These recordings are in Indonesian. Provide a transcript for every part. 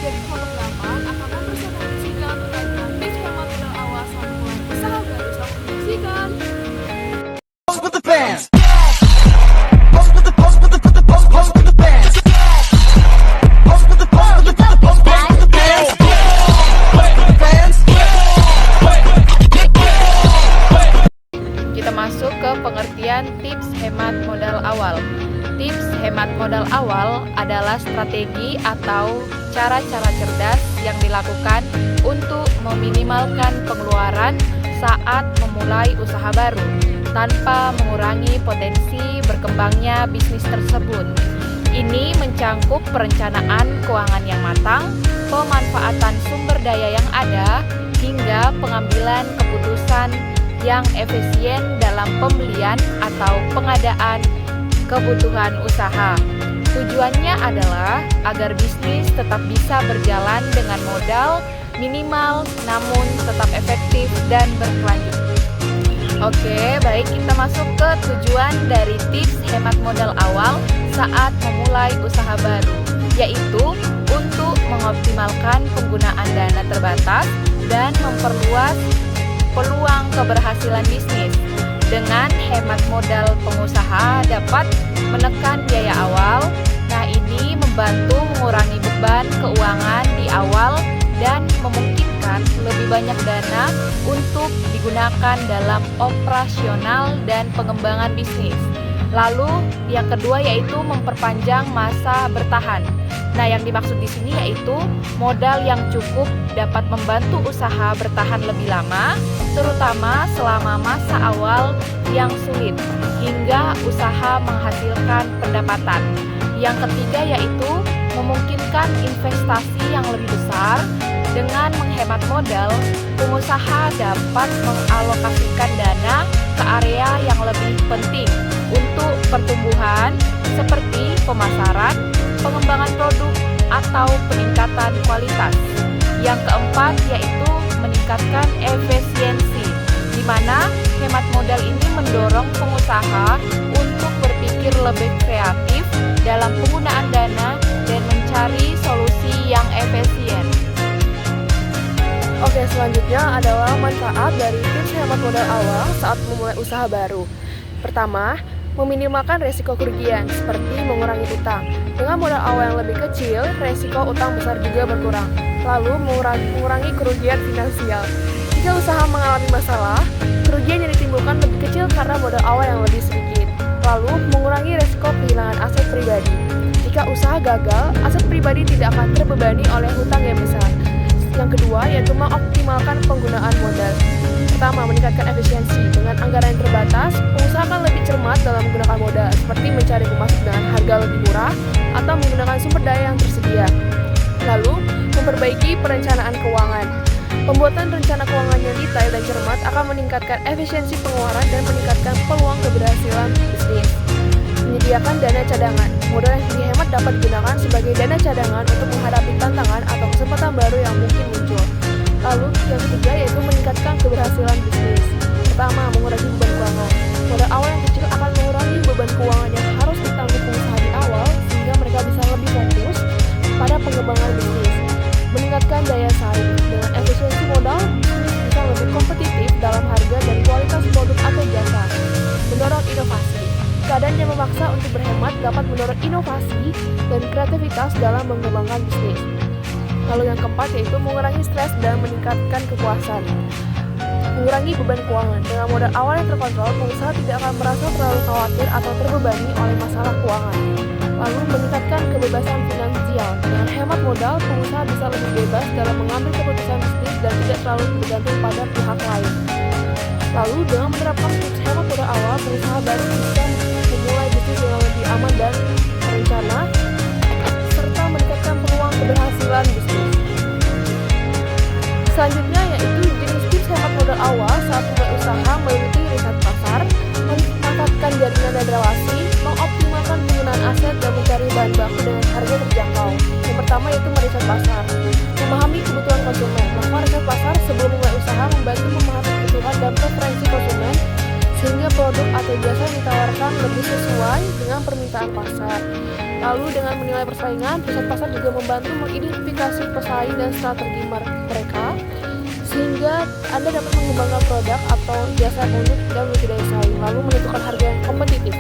menjadi pengalaman akan mempresentasikan berbagai tips hemat modal awal saat mulai usaha baru. Selamat menyaksikan. Post with the fans. Post with the post with the put the post post with the fans. Post with the post with the post post post with the fans. Post with the fans. Kita masuk ke pengertian tips hemat modal awal. Tips hemat modal awal adalah strategi atau cara-cara cerdas yang dilakukan untuk meminimalkan pengeluaran saat memulai usaha baru tanpa mengurangi potensi berkembangnya bisnis tersebut. Ini mencangkup perencanaan keuangan yang matang, pemanfaatan sumber daya yang ada, hingga pengambilan keputusan yang efisien dalam pembelian atau pengadaan kebutuhan usaha. Tujuannya adalah agar bisnis tetap bisa berjalan dengan modal minimal namun tetap efektif dan berkelanjutan. Oke, baik, kita masuk ke tujuan dari tips hemat modal awal saat memulai usaha baru, yaitu untuk mengoptimalkan penggunaan dana terbatas dan memperluas peluang keberhasilan bisnis. Dengan hemat modal, pengusaha dapat menekan biaya awal. Nah, ini membantu mengurangi beban keuangan di awal dan memungkinkan lebih banyak dana untuk digunakan dalam operasional dan pengembangan bisnis. Lalu, yang kedua yaitu memperpanjang masa bertahan. Nah, yang dimaksud di sini yaitu modal yang cukup dapat membantu usaha bertahan lebih lama, terutama selama masa awal yang sulit, hingga usaha menghasilkan pendapatan. Yang ketiga yaitu memungkinkan investasi yang lebih besar. Dengan menghemat modal, pengusaha dapat mengalokasikan dana ke area yang lebih penting untuk pertumbuhan seperti pemasaran, pengembangan produk, atau peningkatan kualitas. Yang keempat yaitu meningkatkan efisiensi, di mana hemat modal ini mendorong pengusaha untuk berpikir lebih kreatif dalam penggunaan dana dan mencari solusi yang efisien. Oke, selanjutnya adalah manfaat dari tips hemat modal awal saat memulai usaha baru. Pertama, meminimalkan resiko kerugian seperti mengurangi utang. Dengan modal awal yang lebih kecil, resiko utang besar juga berkurang. Lalu, mengurangi kerugian finansial. Jika usaha mengalami masalah, kerugian yang ditimbulkan lebih kecil karena modal awal yang lebih sedikit. Lalu, mengurangi resiko kehilangan aset pribadi. Jika usaha gagal, aset pribadi tidak akan terbebani oleh hutang yang besar. Yang kedua yaitu mengoptimalkan penggunaan modal. Pertama, meningkatkan efisiensi. Dengan anggaran yang terbatas, pengusaha akan lebih cermat dalam menggunakan modal, seperti mencari pemasok dengan harga lebih murah atau menggunakan sumber daya yang tersedia. Lalu, memperbaiki perencanaan keuangan. Pembuatan rencana keuangan yang detail dan cermat akan meningkatkan efisiensi pengeluaran dan meningkatkan peluang keberhasilan bisnis. Menyediakan dana cadangan. Modal yang dihemat dapat digunakan sebagai dana cadangan untuk menghadapi tantangan atau kesempatan baru yang mungkin muncul. Lalu, yang ketiga yaitu meningkatkan keberhasilan bisnis. Pertama, mengurangi beban keuangan. Modal awal yang kecil akan mengurangi beban keuangan yang harus ditanggung pengusaha di awal, sehingga mereka bisa lebih fokus pada pengembangan bisnis. Meningkatkan daya saing. Dengan efisiensi modal, bisnis bisa lebih kompetitif dalam harga dan kualitas produk atau jasa. Mendorong inovasi. Keadaan yang memaksa untuk berhemat dapat mendorong inovasi dan kreativitas dalam mengembangkan bisnis. Lalu yang keempat yaitu mengurangi stres dan meningkatkan kepuasan. Mengurangi beban keuangan. Dengan modal awal yang terkontrol, pengusaha tidak akan merasa terlalu khawatir atau terbebani oleh masalah keuangan. Lalu meningkatkan kebebasan finansial. Dengan hemat modal, pengusaha bisa lebih bebas dalam mengambil keputusan bisnis dan tidak terlalu bergantung pada pihak lain. Lalu dengan menerapkan tips hemat modal awal, pengusaha baru bisa memulai bisnis dengan lebih aman dan terencana, serta meningkatkan peluang keberhasilan bisnis. Selanjutnya yaitu jenis tips hemat modal awal saat memulai usaha meliputi riset pasar, memanfaatkan jaringan dan relasi, mengoptimalkan penggunaan aset dan mencari bahan baku dengan harga terjangkau. Yang pertama yaitu meriset pasar. Memahami kebutuhan konsumen. Melakukan riset pasar sebelum memulai usaha membantu memahami kebutuhan dan preferensi konsumen, sehingga produk atau jasa yang ditawarkan lebih sesuai dengan permintaan pasar. Lalu dengan menilai persaingan, riset pasar juga membantu mengidentifikasi pesaing dan strategi mereka, sehingga Anda dapat mengembangkan produk atau jasa yang unik dan memiliki daya saing, lalu menentukan harga yang kompetitif.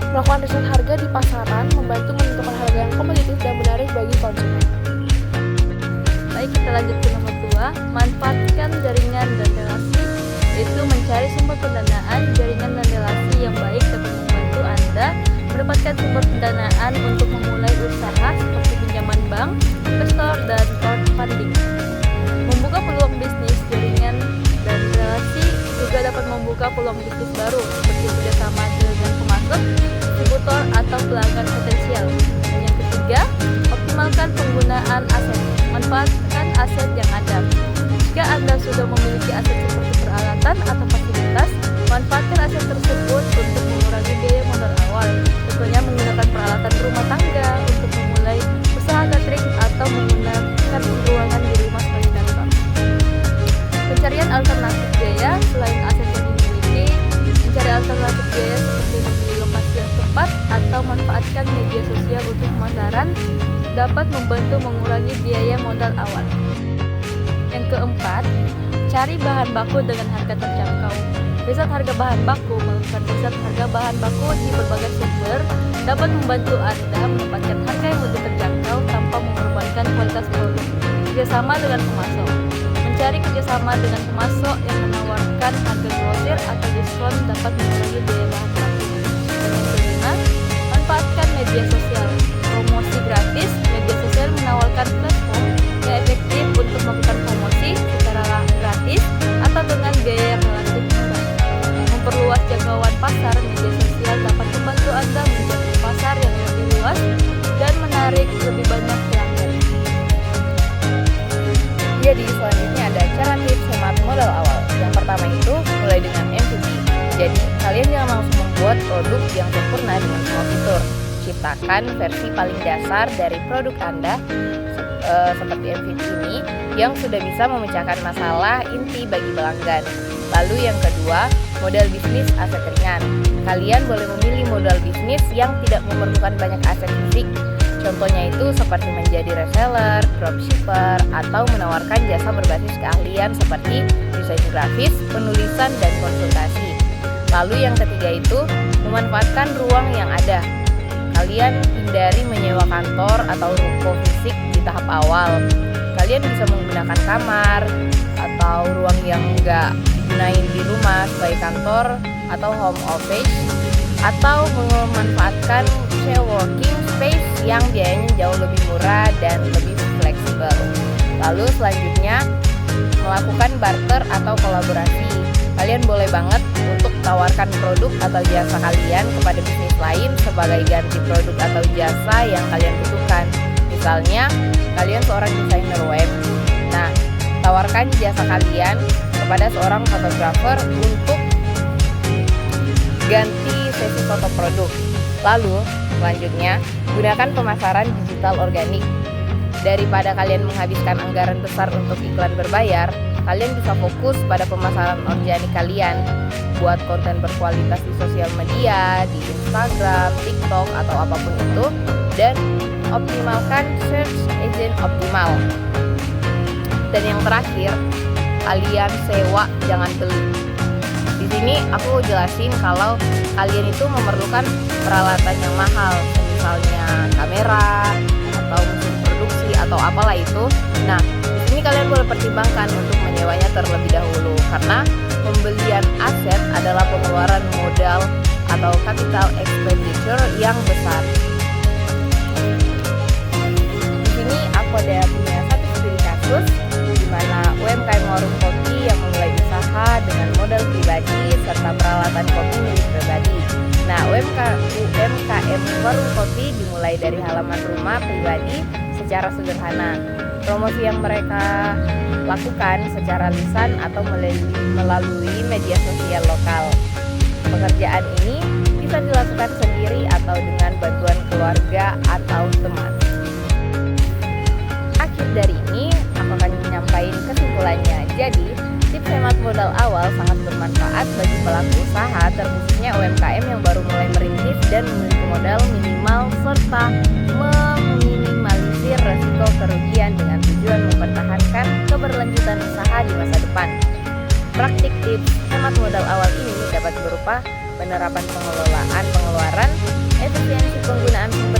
Melakukan riset harga di pasaran membantu menentukan harga yang kompetitif dan menarik bagi konsumen. Baik, kita lanjut ke nomor 2, manfaatkan jaringan dan relasi, yaitu mencari sumber pendanaan. Jaringan dan relasi yang baik dapat membantu Anda mendapatkan sumber pendanaan untuk memulai usaha seperti pinjaman bank, investor, dan crowdfunding. Membuka peluang bisnis, jaringan dan relasi juga dapat membuka peluang bisnis baru seperti kerjasama dengan pemasok, distributor, atau pelanggan potensial. Dan yang ketiga, optimalkan penggunaan aset. Manfaatkan aset yang ada. Jika Anda sudah memiliki aset seperti peralatan atau fasilitas, manfaatkan aset tersebut untuk mengurangi biaya modal awal. Contohnya menggunakan peralatan rumah tangga untuk memulai usaha catering atau menggunakan ruangan di rumah sebagai kantor. Pencarian alternatif biaya selain aset yang dimiliki, mencari alternatif biaya seperti memilih lokasi yang tepat atau manfaatkan media sosial untuk pemasaran dapat membantu mengurangi biaya modal awal. Yang keempat, cari bahan baku dengan harga terjangkau. Riset harga bahan baku, melakukan riset harga bahan baku di berbagai sumber dapat membantu Anda mendapatkan harga yang lebih terjangkau tanpa mengorbankan kualitas produk. Kerjasama dengan pemasok. Mencari kerjasama dengan pemasok yang menawarkan harga grosir atau diskon dapat mengurangi biaya bahan baku. Dan yang kelima, manfaatkan media sosial. Promosi gratis, media sosial menawarkan platform yang efektif untuk melakukan promosi secara gratis atau dengan biaya yang relatif murah. Memperluas jangkauan pasar, media sosial dapat membantu Anda menjangkau pasar yang lebih luas dan menarik lebih banyak pelanggan. Jadi selanjutnya ada cara tips hemat modal awal. Yang pertama itu mulai dengan MVP. Jadi kalian jangan langsung membuat produk yang sempurna dengan semua fitur. Ciptakan versi paling dasar dari produk Anda seperti MVP ini yang sudah bisa memecahkan masalah inti bagi pelanggan. Lalu yang kedua, modal bisnis aset ringan. Kalian boleh memilih modal bisnis yang tidak memerlukan banyak aset fisik. Contohnya itu seperti menjadi reseller, dropshipper, atau menawarkan jasa berbasis keahlian seperti desain grafis, penulisan, dan konsultasi. Lalu yang ketiga itu memanfaatkan ruang yang ada. Kalian hindari menyewa kantor atau ruko fisik di tahap awal. Kalian bisa menggunakan kamar atau ruang yang enggak digunain di rumah sebagai kantor atau home office, atau memanfaatkan share working space yang biayanya jauh lebih murah dan lebih fleksibel. Lalu selanjutnya melakukan barter atau kolaborasi. Kalian boleh banget untuk tawarkan produk atau jasa kalian kepada bisnis lain sebagai ganti produk atau jasa yang kalian butuhkan. Misalnya, kalian seorang desainer web. Nah, tawarkan jasa kalian kepada seorang fotografer untuk ganti sesi foto produk. Lalu, selanjutnya, gunakan pemasaran digital organik. Daripada kalian menghabiskan anggaran besar untuk iklan berbayar, kalian bisa fokus pada pemasaran organik kalian. Buat konten berkualitas di sosial media, di Instagram, TikTok, atau apapun itu, dan optimalkan search engine optimal. Dan yang terakhir, kalian sewa, jangan beli. Di sini aku jelasin kalau kalian itu memerlukan peralatan yang mahal, misalnya kamera atau mesin produksi atau apalah itu. Nah, di sini kalian boleh pertimbangkan untuk menyewanya terlebih dahulu karena pembelian aset adalah pengeluaran modal atau capital expenditure yang besar. Di sini aku ada punya satu studi kasus di mana UMKM warung kopi yang memulai usaha dengan modal pribadi serta peralatan kopi milik pribadi. Nah, UMKM warung kopi dimulai dari halaman rumah pribadi secara sederhana. Promosi yang mereka lakukan secara lisan atau melalui media sosial lokal. Pekerjaan ini bisa dilakukan sendiri atau dengan bantuan keluarga atau teman. Akhir dari ini, aku akan menyampaikan kesimpulannya. Jadi, tips hemat modal awal sangat bermanfaat bagi pelaku usaha, terkhususnya UMKM yang baru mulai merintis dan memiliki modal minimal serta meminimalisir resiko kerugian dengan tujuan mempertahankan keberlanjutan usaha di masa depan. Praktik tips hemat modal awal ini dapat berupa penerapan pengelolaan pengeluaran, efisiensi penggunaan sumber